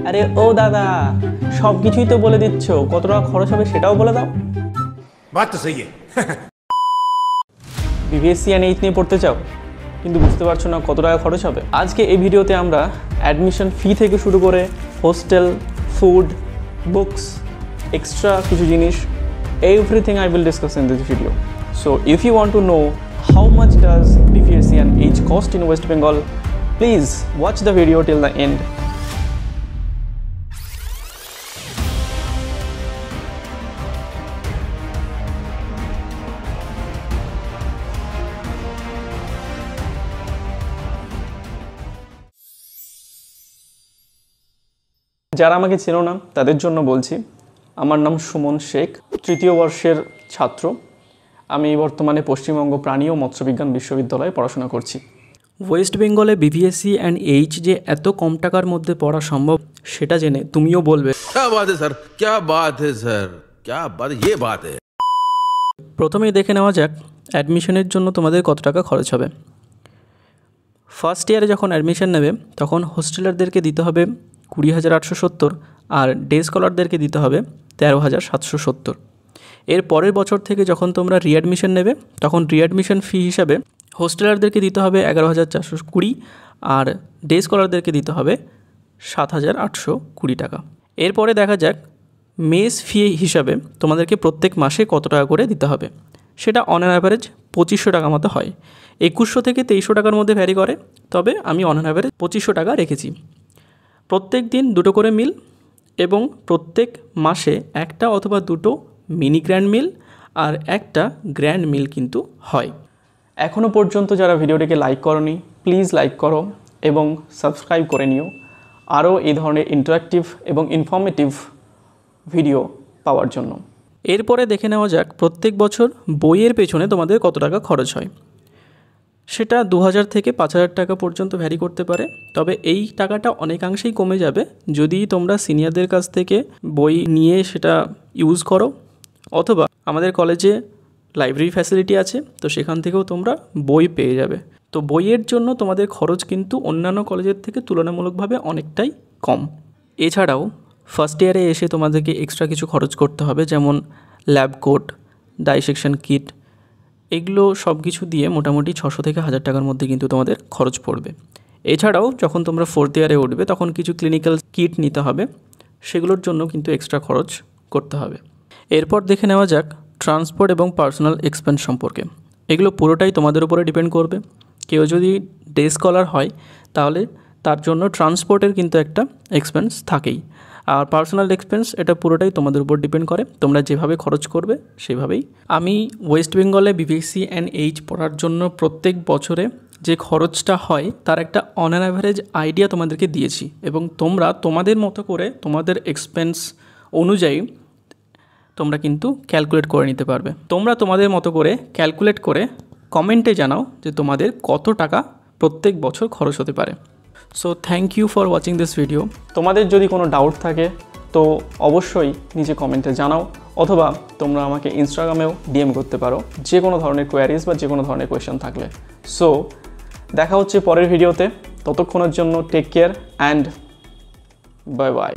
আরে ও দাদা, সব কিছুই তো বলে দিচ্ছ, কত টাকা খরচ হবে সেটাও বলে দাও। বাত তো সহি বিবিএসসি এন্ড এইচ নিয়ে পড়তে চাও কিন্তু বুঝতে পারছো না কত টাকা খরচ হবে। আজকে এই ভিডিওতে আমরা অ্যাডমিশন ফি থেকে শুরু করে হোস্টেল, ফুড, বুকস, এক্সট্রা কিছু জিনিস, everything I will discuss in this video. So if you want to know how much does BPSC and H cost in West Bengal, please watch the video till the end. যারা আমাকে চেনো না তাদের জন্য বলছি, আমার নাম সুমন শেখ, তৃতীয় বর্ষের ছাত্র। আমি বর্তমানে পশ্চিমবঙ্গ প্রাণী ও মৎস্যবিজ্ঞান বিশ্ববিদ্যালয়ে পড়াশোনা করছি। ওয়েস্ট বেঙ্গলে বিপিএসসি অ্যান্ড এইচ যে এত কম টাকার মধ্যে পড়া সম্ভব সেটা জেনে তুমিও বলবে क्या बात है सर, क्या बात है सर, क्या बात, ये बात है। প্রথমেই দেখে নেওয়া যাক অ্যাডমিশনের জন্য তোমাদের কত টাকা খরচ হবে। ফার্স্ট ইয়ারে যখন অ্যাডমিশন নেবে তখন হোস্টেলারদেরকে দিতে হবে 20,870 আর ডে স্কলারদেরকে দিতে হবে 13,770। এর পরের বছর থেকে যখন তোমরা রিঅ্যাডমিশন নেবে তখন রিঅ্যাডমিশন ফি হিসাবে হোস্টেলারদেরকে দিতে হবে 11,420 আর ডে স্কলারদেরকে দিতে হবে 7,820 টাকা। এরপরে দেখা যাক মেস ফি হিসাবে তোমাদেরকে প্রত্যেক মাসে কত টাকা করে দিতে হবে। সেটা অন অ্যান অ্যাভারেজ 2500 টাকা মতো হয়। 2100 থেকে 2300 টাকার মধ্যে ভ্যারি করে, তবে আমি অন অ্যান অ্যাভারেজ 2500 টাকা রেখেছি। প্রত্যেক দিন 2টো করে মিল এবং প্রত্যেক মাসে একটা অথবা 2টো মিনি গ্র্যান্ড মিল আর একটা গ্র্যান্ড মিল কিন্তু হয়। এখনও পর্যন্ত যারা ভিডিওটিকে লাইক করোনি প্লিজ লাইক করো এবং সাবস্ক্রাইব করে নিও আরও এই ধরনের ইন্টারাক্টিভ এবং ইনফরমেটিভ ভিডিও পাওয়ার জন্য। এরপরে দেখে নেওয়া যাক প্রত্যেক বছর বইয়ের পেছনে তোমাদের কত টাকা খরচ হয়। সেটা 2,000 থেকে 5,000 টাকা পর্যন্ত ভ্যারি করতে পারে, তবে এই টাকাটা অনেকাংশেই কমে যাবে যদি তোমরা সিনিয়রদের কাছ থেকে বই নিয়ে সেটা ইউজ করো, অথবা আমাদের কলেজে লাইব্রেরি ফ্যাসিলিটি আছে, তো সেখান থেকেও তোমরা বই পেয়ে যাবে। তো বইয়ের জন্য তোমাদের খরচ কিন্তু অন্যান্য কলেজের থেকে তুলনামূলকভাবে অনেকটাই কম। এছাড়াও ফার্স্ট ইয়ারে এসে তোমাদেরকে এক্সট্রা কিছু খরচ করতে হবে, যেমন ল্যাব কোট, ডাইসেকশন কিট, এগুলো সব কিছু দিয়ে মোটামুটি 600 থেকে 1,000 টাকার মধ্যে কিন্তু তোমাদের খরচ পড়বে। এছাড়াও যখন তোমরা ফোর্থ ইয়ারে উঠবে তখন কিছু ক্লিনিক্যাল কিট নিতে হবে, সেগুলোর জন্য কিন্তু এক্সট্রা খরচ করতে হবে। এরপর দেখে নেওয়া যাক ট্রান্সপোর্ট এবং পার্সোনাল এক্সপেন্স সম্পর্কে। এগুলো পুরোটাই তোমাদের উপরে ডিপেন্ড করবে। কেউ যদি ডে স্কলার হয় তাহলে তার জন্য ট্রান্সপোর্টের কিন্তু একটা এক্সপেন্স থাকেই, আর পার্সোনাল এক্সপেন্স এটা পুরোটাই তোমাদের উপর ডিপেন্ড করে, তোমরা যেভাবে খরচ করবে সেভাবেই। আমি ওয়েস্ট বেঙ্গলে বিপিএসসি অ্যান্ড এইচ পড়ার জন্য প্রত্যেক বছরে যে খরচটা হয় তার একটা অন অ্যান অ্যাভারেজ আইডিয়া তোমাদেরকে দিয়েছি, এবং তোমরা তোমাদের মতো করে তোমাদের এক্সপেন্স অনুযায়ী তোমরা কিন্তু ক্যালকুলেট করে নিতে পারবে। তোমরা তোমাদের মতো করে ক্যালকুলেট করে কমেন্টে জানাও যে তোমাদের কত টাকা প্রত্যেক বছর খরচ হতে পারে। So thank you for watching this video. তোমাদের যদি কোনো ডাউট থাকে তো অবশ্যই নিচে কমেন্টে জানাও, অথবা তোমরা আমাকে ইনস্টাগ্রামেও ডিএম করতে পারো যে কোনো ধরনের কোয়ারিজ বা যে কোনো ধরনের কোয়েশ্চেন থাকলে। সো দেখা হচ্ছে পরের ভিডিওতে, ততক্ষণের জন্য take care and bye by.